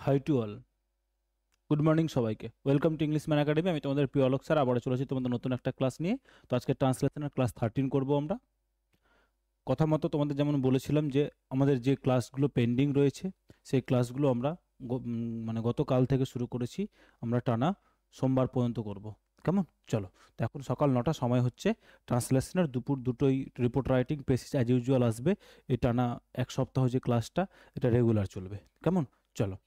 High to all, good morning সবাইকে। Welcome to English Man Academy. আমি তোমাদের প্রিয় অলোক স্যার আবারও চলেছি তোমাদের নতুন একটা ক্লাস নিয়ে। তো আজকে ট্রান্সলেশনের ক্লাস 13 করব আমরা। কথা মতো তোমাদের যেমন বলেছিলাম যে আমাদের যে ক্লাসগুলো পেন্ডিং রয়েছে সেই ক্লাসগুলো আমরা মানে গতকাল থেকে শুরু করেছি, আমরা টানা সোমবার পর্যন্ত করব। কেমন? চলো। তো এখন সকাল 9টা সময় হচ্ছে। ট্রান্সলেশনের দুপুর দুটোই রিপোর্ট রাইটিং পেসিস অ্যাজ ইউজুয়াল আসবে। এই টানা এক সপ্তাহ যে ক্লাসটা এটা রেগুলার চলবে। কেমন? চলো।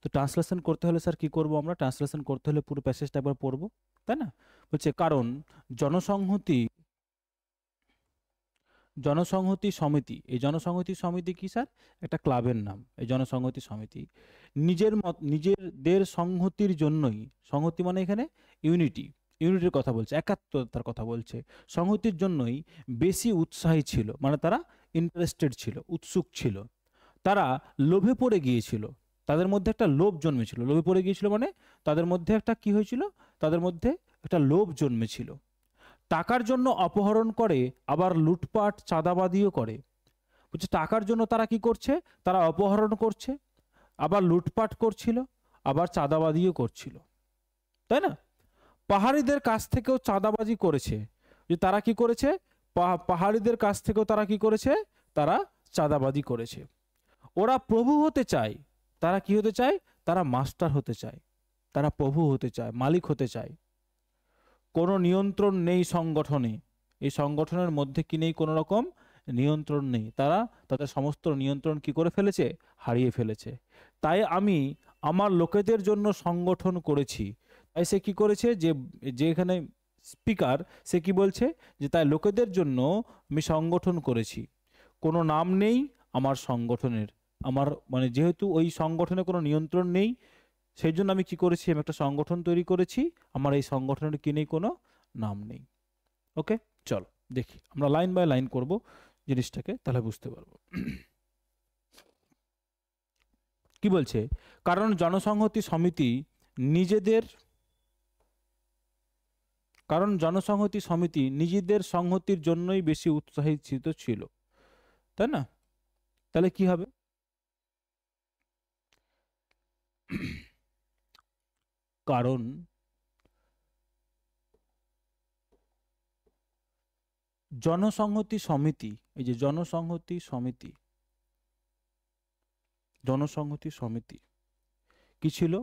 তো ট্রান্সলেশন করতে হলে স্যার কি করব? আমরা ট্রান্সলেশন করতে হলে পুরো প্যাসেজটা একবার পড়বো, তাই না? বলছে কারণ জনসংহতি জনসংহতি সমিতি, এই জনসংহতি সমিতি কি স্যার? একটা ক্লাবের নাম। এই জনসংহতি সমিতি নিজেদের সংহতির জন্যই, সংহতি মানে এখানে ইউনিটি, ইউনিটির কথা বলছে, একাত্মতার কথা বলছে, সংহতির জন্যই বেশি উৎসাহী ছিল, মানে তারা ইন্টারেস্টেড ছিল, উৎসুক ছিল। তারা লোভে পড়ে গিয়েছিল, তাদের মধ্যে একটা লোভ জন্মেছিল। লোভে পড়ে গিয়েছিল মানে তাদের মধ্যে একটা কি হয়েছিল? তাদের মধ্যে একটা লোভ জন্মেছিল। টাকার জন্য অপহরণ করে, আবার লুটপাট চাঁদাবাদিও করে। বলছে টাকার জন্য তারা কি করছে? তারা অপহরণ করছে, আবার লুটপাট করছিল, আবার চাঁদাবাদিও করছিল, তাই না? পাহাড়িদের কাছ থেকেও চাঁদাবাজি করেছে। যে তারা কি করেছে? পাহাড়িদের কাছ থেকেও তারা কি করেছে? তারা চাঁদাবাজি করেছে। ওরা প্রভু হতে চায়। তারা কি হতে চায়? তারা মাস্টার হতে চায়, তারা প্রভু হতে চায়, মালিক হতে চায়। কোনো নিয়ন্ত্রণ নেই সংগঠনে, এই সংগঠনের মধ্যে কি নেই? কোনো রকম নিয়ন্ত্রণ নেই। তারা তাদের সমস্ত নিয়ন্ত্রণ কি করে ফেলেছে? হারিয়ে ফেলেছে। তাই আমি আমার লোকেদের জন্য সংগঠন করেছি। তাই সে কি করেছে? যে এখানে স্পিকার, সে কি বলছে? যে তাই লোকেদের জন্য আমি সংগঠন করেছি। কোনো নাম নেই আমার সংগঠনের, আমার মানে যেহেতু ওই সংগঠনে কোনো নিয়ন্ত্রণ নেই, সেই জন্য আমি কি করেছি? আমি একটা সংগঠন তৈরি করেছি, আমার এই সংগঠনের কি নেই? কোনো নাম নেই। ওকে, চলো দেখি, আমরা লাইন বাই লাইন করব জিনিসটাকে, তাহলে বুঝতে পারবো। কি বলছে? কারণ জনসংহতি সমিতি নিজেদের কারণ জনসংহতি সমিতি নিজেদের সংহতির জন্যই বেশি উৎসাহিত ছিল, তাই না? তাহলে কি হবে? কারণ জনসংহতি সমিতি, এই যে জনসংহতি সমিতি, জনসংহতি সমিতি কি ছিল?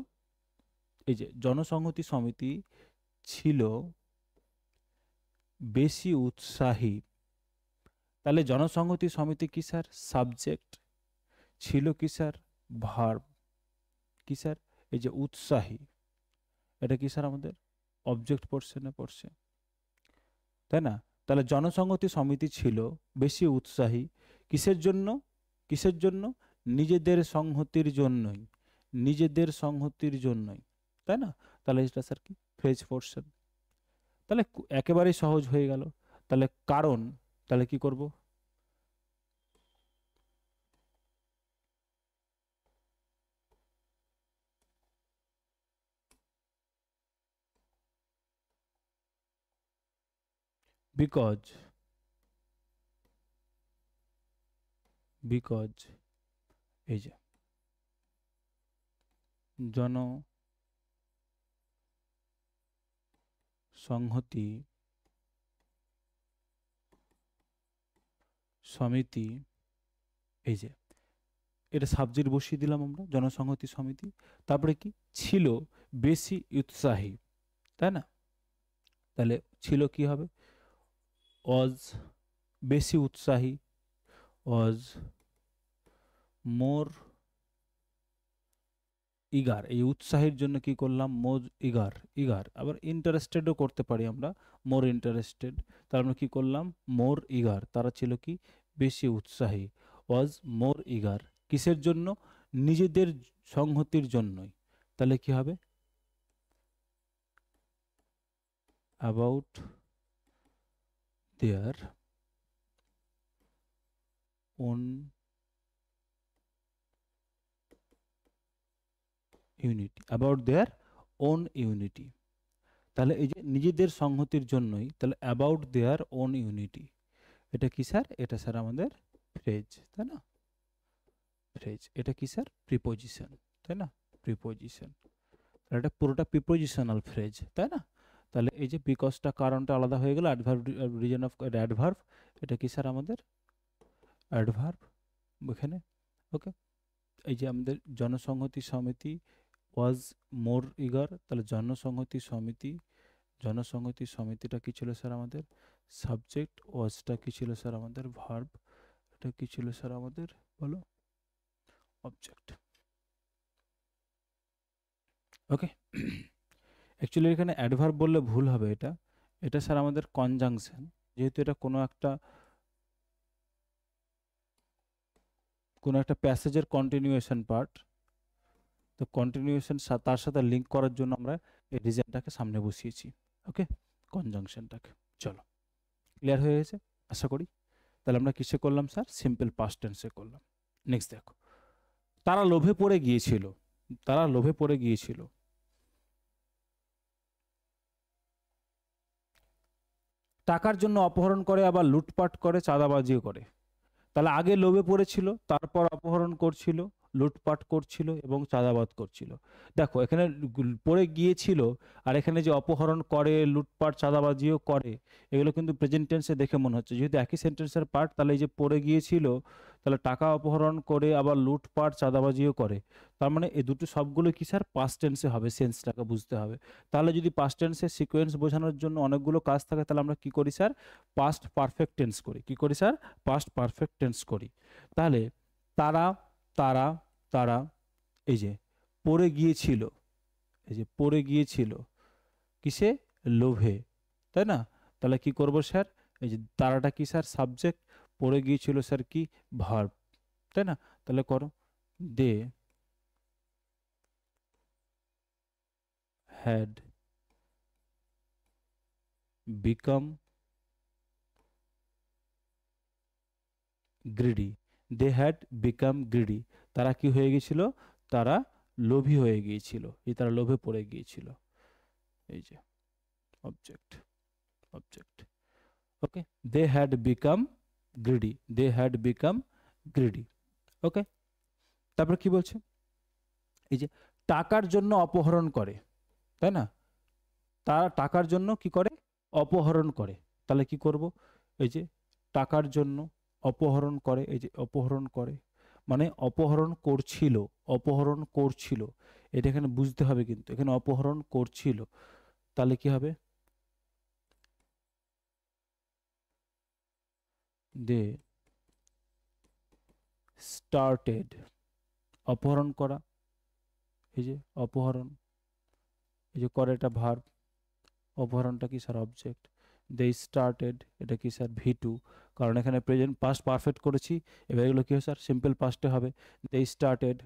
এই যে জনসংহতি সমিতি ছিল বেশি উৎসাহী। তাহলে জনসংহতি সমিতি কি স্যার? সাবজেক্ট। ছিল কি স্যার? ভার্ব। কি স্যার? এই যে উৎসাহী, এটা কি স্যার? আমাদের অবজেক্ট পোর্শনে পড়ছে, তাই না? তাহলে জনসংহতি সমিতি ছিল বেশি উৎসাহী কিসের জন্য? কিসের জন্য? নিজেদের সংহতির জন্যই, নিজেদের সংহতির জন্যই, তাই না? তাহলে এটা স্যার কি? Phrase portion. তাহলে একেবারেই সহজ হয়ে গেল। তাহলে কারণ, তাহলে কি করব? বিকজ, বিকজ এই যে জনসংহতি সমিতি, এই যে এটা সাবজেক্ট বসিয়ে দিলাম আমরা, জনসংহতি সমিতি। তারপরে কি ছিল? বেশি উৎসাহী, তাই না? তাহলে ছিল কি হবে? ওয়াজ, বেশি উৎসাহী, ওয়াজ মোর ইগার। এই উৎসাহের জন্য কি করলাম? মোর ইগার। ইগার আবার ইন্টারেস্টেডও করতে পারি আমরা, মোর ইন্টারেস্টেড। তার মানে কি করলাম? মোর ইগার। তারা ছিল কি? বেশি উৎসাহী। ওয়াজ মোর ইগার কিসের জন্য? নিজেদের সংহতির জন্যই। তাহলে কি হবে? About their own unity, about their own unity. তাহলে এই যে নিজেদের সংহতির জন্যই, তাহলে অ্যাবাউট দেয়ার ওন ইউনিটি, এটা কি স্যার? এটা স্যার আমাদের ফ্রেজ, তাই না? ফ্রেজ। এটা কি স্যার? প্রিপোজিশন, তাই না? প্রিপোজিশন, এটা পুরোটা প্রিপোজিশনাল ফ্রেজ, তাই না? তাহলে এই যে বিকজটা কারণটা আলাদা হয়ে গেল, অ্যাডভার্ব রিজন অফ অ্যাডভার্ব, এটা কি স্যার আমাদের অ্যাডভার্ব এখানে। ওকে, এই যে আমাদের জনসংহতি সমিতি ওয়াজ মোর ইগার, তাহলে জনসংহতি সমিতিটা কি ছিল স্যার আমাদের সাবজেক্ট, ওয়াজটা কি ছিল স্যার আমাদের ভার্ব, এটা কি ছিল স্যার আমাদের বলো অবজেক্ট। ওকে, অ্যাকচুয়ালি এখানে অ্যাডভার্ব বললে ভুল হবে, এটা স্যার আমাদের কনজাংশন, যেহেতু এটা কোনো একটা প্যাসেজের কন্টিনিউয়েশন পার্ট, তো কন্টিনিউয়েশন তার সাথে লিঙ্ক করার জন্য আমরা এই রিজনটাকে সামনে বসিয়েছি। ওকে, কনজাংশনটাকে। চলো, ক্লিয়ার হয়ে গেছে আশা করি। তাহলে আমরা কিসে করলাম স্যার? সিম্পল পাস্ট টেন্সে করলাম। নেক্সট দেখো, তারা লোভে পড়ে গিয়েছিল, টাকার জন্য অপহরণ করে, আবার লুটপাট করে, চাঁদাবাজিও করে। তাহলে আগে লোভে পড়েছিল, তারপর অপহরণ করছিল, লুটপাট করছিল এবং চাঁদাবাদ করছিল। দেখো এখানে পড়ে গিয়েছিল, আর এখানে যে অপহরণ করে, লুটপাট, চাঁদাবাজিও করে, এগুলো কিন্তু প্রেজেন্ট টেন্সে দেখে মনে হচ্ছে, যেহেতু একই সেন্টেন্সের পার্ট, তাহলে এই যে পড়ে গিয়েছিল, তাহলে টাকা অপহরণ করে আবার লুটপাট চাঁদাবাজিও করে, তার মানে এই দুটো সবগুলো কি স্যার পাস্ট টেন্সে হবে, সেন্সটাকে বুঝতে হবে। তাহলে যদি পাস্ট টেন্সের সিকোয়েন্স বোঝানোর জন্য অনেকগুলো কাজ থাকে, তাহলে আমরা কি করি স্যার? পাস্ট পারফেক্ট টেন্স করি। কি করি স্যার? পাস্ট পারফেক্ট টেন্স করি। তাহলে তারা তারা তারা এই যে পড়ে গিয়েছিল, কিসে? লোভে, তাই না? তাহলে কি করব স্যার? এই যে তারাটা কি স্যার? সাবজেক্ট, পড়ে গিয়েছিল স্যার কি? ভার্ব, তাই না? তাহলে করো, দে হ্যাড বিকাম গ্রিডি, তারা কি হয়ে গিয়েছিল? তারা লোভী হয়ে গিয়েছিল, তারা লোভে পড়ে গিয়েছিল। এই যে object, okay, they had become greedy. Okay, তারপর কি বলছে? এই যে টাকার জন্য অপহরণ করে, তাই না? তারা টাকার জন্য কি করে? অপহরণ করে। তাহলে কি করব? এই যে টাকার জন্য অপহরণ করে, এই যে অপহরণ করে মানে অপহরণ করছিল, এটা এখানে বুঝতে হবে, কিন্তু এখানে অপহরণ করছিল, তাহলে কি হবে? দে স্টার্টেড, অপহরণ করা, এই যে অপহরণ, এই যে করে এটা ভার্ব, অপহরণটা কি স্যার? অবজেক্ট। দে স্টার্টেড, এটা কি স্যার? V2, কারণ এখানে প্রেজেন্ট পাস্ট পারফেক্ট করেছি, এবার এগুলো কি হবে স্যার? সিম্পল পাস্টে হবে। They started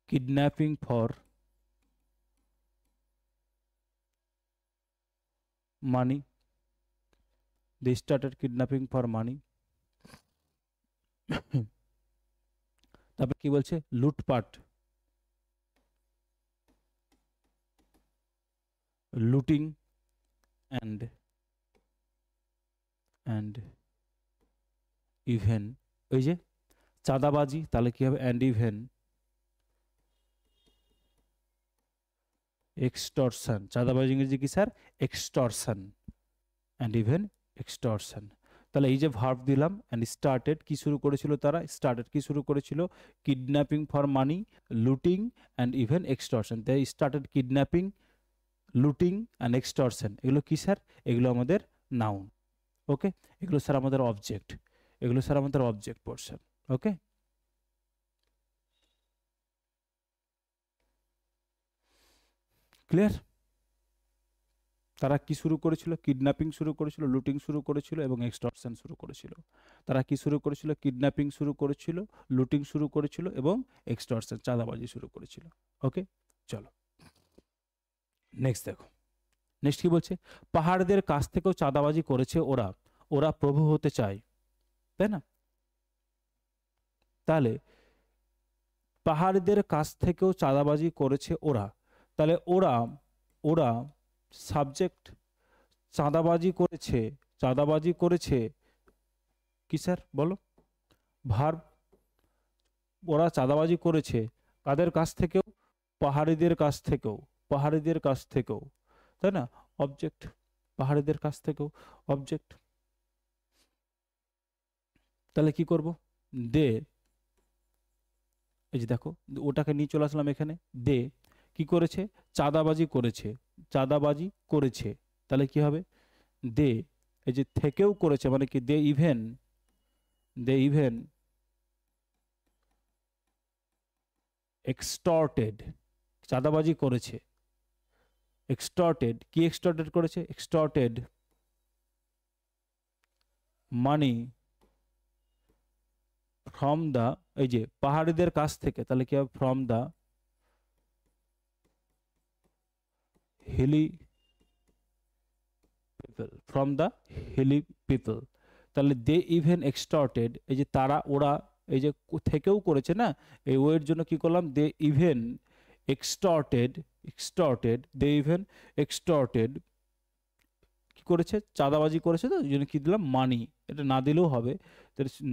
kidnapping for money, তারপর কি বলছে? লুটপাট, লুটিং অ্যান্ড ইভেন, ওই যে চাঁদাবাজি, তাহলে কি হবে? অ্যান্ড ইভেন এক্সটর্শন, চাঁদাবাজি ইংরেজি কি sir? Extortion, and even extortion. তাহলে এই যে ভার্ব দিলাম, অ্যান্ড স্টার্টেড, কি শুরু করেছিল তারা? Kidnapping for money, looting and even extortion. তাই started kidnapping, looting and extortion, এগুলো কি স্যার? এগুলো আমাদের নাউন। ওকে, এগুলো স্যার আমাদের অবজেক্ট পোর্শন। ওকে, ক্লিয়ার? তারা কি শুরু করেছিল? কিডন্যাপিং শুরু করেছিল, লুটিং শুরু করেছিল এবং এক্সটর্শন শুরু করেছিল। তারা কি শুরু করেছিল? কিডন্যাপিং শুরু করেছিল, লুটিং শুরু করেছিল এবং এক্সটর্শন, চাঁদাবাজি শুরু করেছিল। ওকে, চলো নেক্সট দেখো। নেক্সট কি বলছে? পাহাড়দের কাছ থেকেও চাঁদাবাজি করেছে ওরা প্রভু হতে চায়, তাই না? তাহলে পাহাড়দের কাছ থেকেও চাঁদাবাজি করেছে তাহলে ওরা সাবজেক্ট, চাঁদাবাজি করেছে কি স্যার? বলো, ভার্ব, ওরা চাঁদাবাজি করেছে কাদের কাছ থেকেও? পাহাড়িদের কাছ থেকেও, পাহাড়িদের কাছ থেকেও, তাই না? অবজেক্ট, পাহাড়িদের কাছ থেকেও অবজেক্ট। তাহলে কি করব? দে, এই যে দেখো ওটাকে নিয়ে চলে আসলাম এখানে। দে কি করেছে? চাঁদাবাজি করেছে, চাঁদাবাজি করেছে। তাহলে কি হবে? দে, এই যে থেকেও করেছে মানে কি? দে ইভেন, দে ইভেন এক্সটর্টেড, চাঁদাবাজি করেছে। এক্সটর্টেড, কি এক্সটর্টেড করেছে? এক্সটর্টেড মানি ফ্রম দা, এই যে পাহাড়িদের কাছ থেকে, তাহলে কি হবে? From the hilly people, from the hilly people. তাহলে দে ইভেন এক্সটর্টেড, এই যে তারা, ওরা, এই যে থেকেও করেছে না, এই ওয়ের জন্য কি করলাম? দে ইভেন এক্সটর্টেড, এক্সটর্টেড, দে ইভেন এক্সটর্টেড কি করেছে? চাঁদাবাজি করেছে। তো এই জন্য কি দিলাম? মানি। এটা না দিলেও হবে,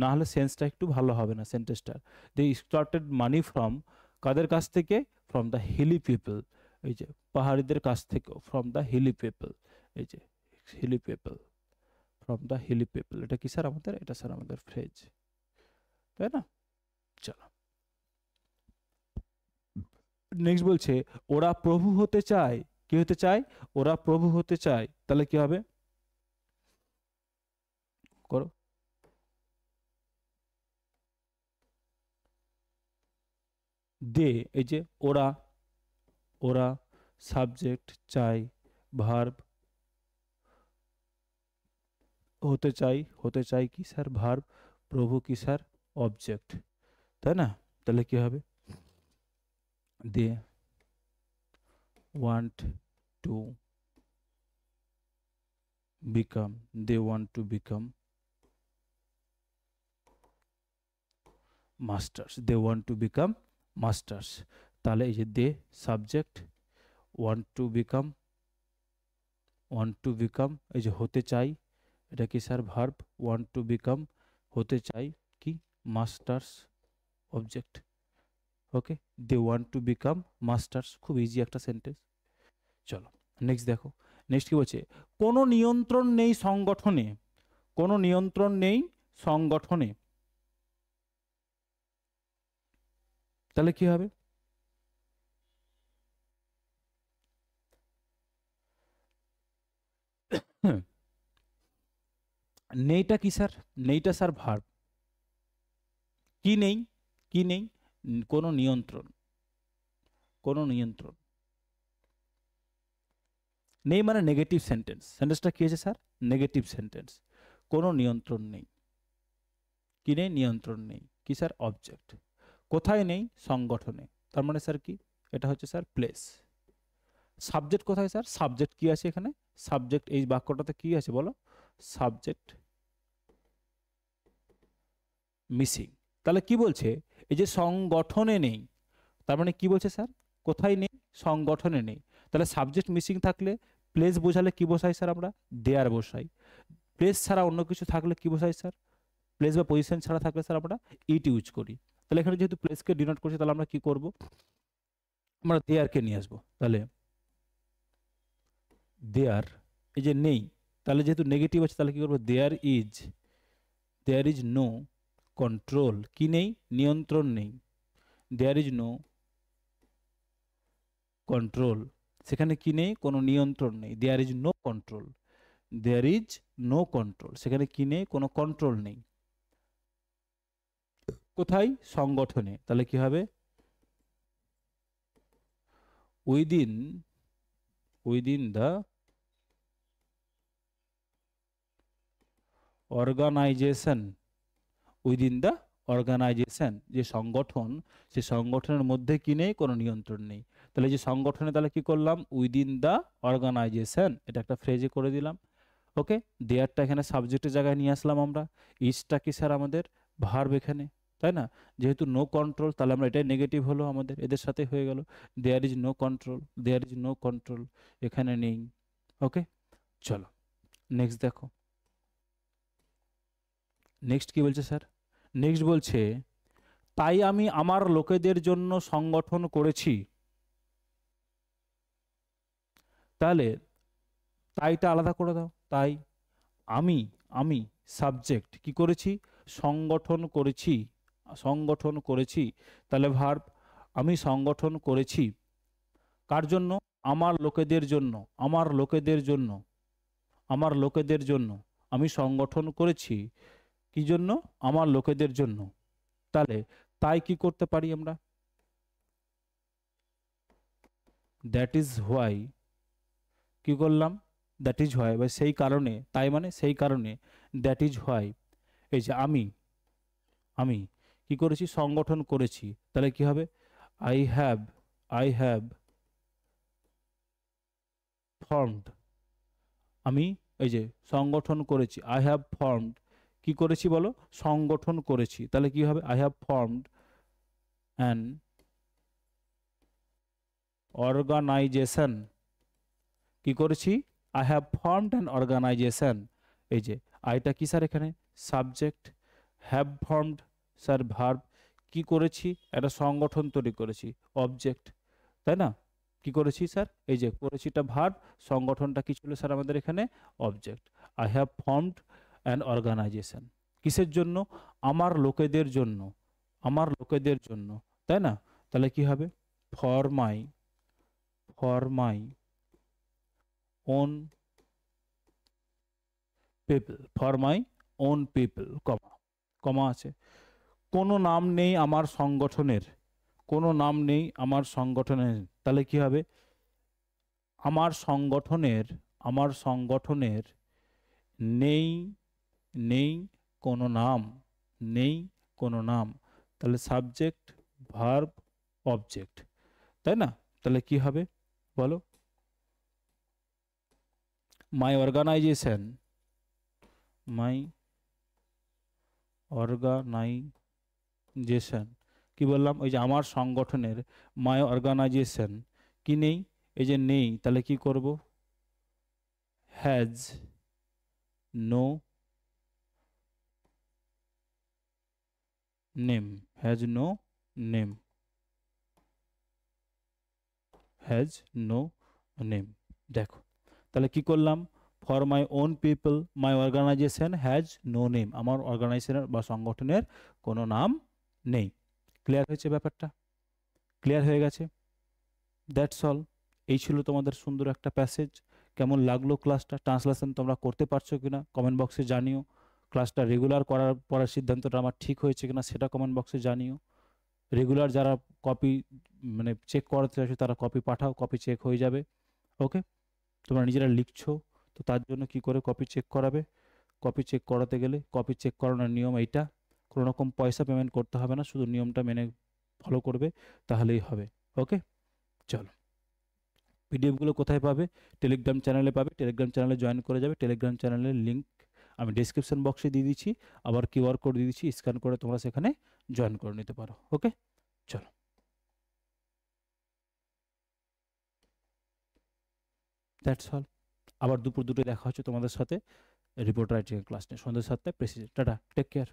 না হলে সেন্সটা একটু ভালো হবে না সেন্টেন্সটার। দে এক্সটর্টেড মানি ফ্রম, কাদের কাছ থেকে? ফ্রম দ্য হিলি পিপল, এই যে পাহাড়িদের কাছ থেকেও, ফ্রম দ্য হিলি পিপল, এই যে hilly people, from the hilly people. এটা কি স্যার আমাদের? এটা স্যার আমাদের ফ্রেজ, তাই না? চলো নেক্সট বলছে ওরা প্রভু হতে চায়। কি হতে চায়? ওরা প্রভু হতে চায়। তাহলে কি হবে? করো। দে, এই যে ওরা, ওরা সাবজেক্ট, চাই ভার্ব, হতে চাই, হতে চাই কি স্যার? ভার্ব, প্রভু কি স্যার? অবজেক্ট, তাই না? তাহলে কি হবে? They want to become, they want to become masters, they want to become masters. তাহলে এই যে they subject, want to become, want to become, এই যে হতে চাই, এটা কি sir? Verb, want to become, হতে চাই কি? Masters object. Okay, they want to become masters. খুব ইজি একটা সেন্টেন্স। চলো নেক্সট দেখো। নেক্সট কি বলছে? কোনো নিয়ন্ত্রণ নেই সংগঠনে, কোনো নিয়ন্ত্রণ নেই সংগঠনে। তাহলে কি হবে? নেইটা কি স্যার? নেইটা sir verb. কি নেই? কি নেই? কোনো নিয়ন্ত্রণ, কোনো নিয়ন্ত্রণ নেই মানে নেগেটিভ সেন্টেন্স। সেন্টেন্সটা কি আছে স্যার? Negative sentence. কোনো নিয়ন্ত্রণ নেই, কি নেই? নিয়ন্ত্রণ নেই। কি স্যার? অবজেক্ট। কোথায় নেই? সংগঠনে। তার মানে স্যার কি? এটা হচ্ছে স্যার প্লেস। সাবজেক্ট কোথায় স্যার? সাবজেক্ট কি আছে এখানে? সাবজেক্ট এই বাক্যটাতে কি আছে বলো? Subject missing. তাহলে কি বলছে? এই যে সংগঠনে নেই, তার মানে কি বলছে স্যার? কোথায় নেই? সংগঠনে নেই। তাহলে সাবজেক্ট মিসিং থাকলে প্লেস বোঝালে কি বসাই স্যার? আমরা দেয়ার বসাই। প্লেস ছাড়া অন্য কিছু থাকলে কি বসাই স্যার? প্লেস বা পজিশন ছাড়া থাকলে স্যার আমরা ইট ইউজ করি। তাহলে এখানে যেহেতু প্লেসকে ডিনোট করছি, তাহলে আমরা কি করব? আমরা দেয়ারকে নিয়ে আসবো। তাহলে দেয়ার, এই যে নেই, তাহলে যেহেতু নেগেটিভ আছে তাহলে কি করবো? There is no control. কি নেই? নিয়ন্ত্রণ নেই। দেয়ার ইজ নো কন্ট্রোল, সেখানে কি নেই? কোনো নিয়ন্ত্রণ নেই। There is no control, there is no control, সেখানে কি নেই? কোনো কন্ট্রোল নেই। কোথায়? সংগঠনে। তাহলে কি হবে? Within, within the organisation, within the organisation, যে সংগঠন, সে সংগঠনের মধ্যে কি নেই? কোনো নিয়ন্ত্রণ নেই। তাহলে যে সংগঠনে, তাহলে কি করলাম? উইদিন দ্য অর্গানাইজেশন, এটা একটা ফ্রেজে করে দিলাম। ওকে, দেয়ারটা এখানে সাবজেক্টের জায়গায় নিয়ে আসলাম আমরা। ইজটা কি স্যার? আমাদের ভার্ব এখানে, তাই না? যেহেতু নো কন্ট্রোল, তাহলে আমরা এটাই নেগেটিভ হলো আমাদের, এদের সাথে হয়ে গেল। There is no control, there is no control এখানে নেই। ওকে, চলো নেক্সট দেখো। নেক্সট কি বলছে স্যার? নেক্সট বলছে তাই আমি আমার লোকেদের জন্য সংগঠন করেছি। তাহলে তাইটা আলাদা করে দাও। তাই আমি আমি সাবজেক্ট কি করেছি, সংগঠন করেছি, সংগঠন করেছি। তাহলে ভার্ব আমি সংগঠন করেছি কার জন্য, আমার লোকেদের জন্য, আমার লোকেদের জন্য, আমার লোকেদের জন্য আমি সংগঠন করেছি। কি জন্য, আমার লোকেদের জন্য। তাহলে তাই কি করতে পারি আমরা, দ্যাট ইজ হোয়াই, কি করলাম, দ্যাট ইজ হোয়াই বা সেই কারণে, তাই মানে সেই কারণে, দ্যাট ইজ হোয়াই। এই যে আমি আমি কি করেছি, সংগঠন করেছি। তাহলে কি হবে, I have, I have formed, আমি এই যে সংগঠন করেছি, আই হ্যাভ ফর্মড, কি করেছি বলো, সংগঠন করেছি। তাহলে কি হবে, I have formed an organisation, কি করেছি, I have formed an organisation. এই যে আইটা কি স্যার এখানে subject, have formed sir verb, কি করেছি, একটা সংগঠন তৈরি করেছি অবজেক্ট, তাই না। কি করেছি স্যার, এই যে করেছিটা ভার্ব, সংগঠনটা কি ছিল স্যার আমাদের এখানে object. I have formed an organisation, কিসের জন্য, আমার লোকেদের জন্য, আমার লোকেদের জন্য, তাই না। তাহলে কি হবে, for my, for my own people, for my own people, comma, comma আছে। কোনো নাম নেই আমার সংগঠনের, কোনো নাম নেই আমার সংগঠনের। তাহলে কি হবে, আমার সংগঠনের, আমার সংগঠনের নেই, নেই কোনো নাম, নেই কোনো নাম। তাহলে সাবজেক্ট ভার্ব অবজেক্ট, তাই না। তাহলে কি হবে বলো, মাই অর্গানাইজেশন, মাই অর্গানাইজেশন, কি বললাম, ওই যে আমার সংগঠনের, মাই অর্গানাইজেশন কি নেই, এই যে নেই, তাহলে কি করব, has no name, has no name, has no name. দেখো তাহলে কি করলাম, for my own people my organisation has no name, আমার অর্গানাইজেশনের বা সংগঠনের কোনো নাম নেই। ক্লিয়ার হয়েছে ব্যাপারটা, ক্লিয়ার হয়ে গেছে, দ্যাটস অল। এই ছিল তোমাদের সুন্দর একটা প্যাসেজ। কেমন লাগলো ক্লাসটা, ট্রান্সলেশন তোমরা করতে পারছো কিনা কমেন্ট বক্সে জানিও। ক্লাসটা রেগুলার করার পরের সিদ্ধান্তটা আমার ঠিক হয়েছে কিনা সেটা কমেন্ট বক্সে জানিও। রেগুলার যারা কপি মানে চেক করাতে চাইছো তারা কপি পাঠাও, কপি চেক হয়ে যাবে। ওকে, তোমরা নিজেরা লিখছো তো তার জন্য কি করে কপি চেক করাবে, কপি চেক করাতে গেলে কপি চেক করানোর নিয়ম এইটা, কোনো রকম পয়সা পেমেন্ট করতে হবে না, শুধু নিয়মটা মেনে ফলো করবে তাহলেই হবে। ওকে, চলো, পিডিএফগুলো কোথায় পাবে, টেলিগ্রাম চ্যানেলে পাবে, টেলিগ্রাম চ্যানেলে জয়েন করে যাবে। টেলিগ্রাম চ্যানেলের লিঙ্ক আমি ডিসক্রিপশন বক্সে দিয়ে দিচ্ছি, আবার কিউআর কোড দিয়ে দিচ্ছি, স্ক্যান করে তোমরা সেখানে জয়েন করে নিতে পারো। ওকে, চলো, দ্যাটস অল। আবার দুপুর দুটো দেখা হচ্ছে তোমাদের সাথে রিপোর্ট রাইটিং ক্লাস নিয়ে সন্ধ্যা 7টায়। President, tata, take care.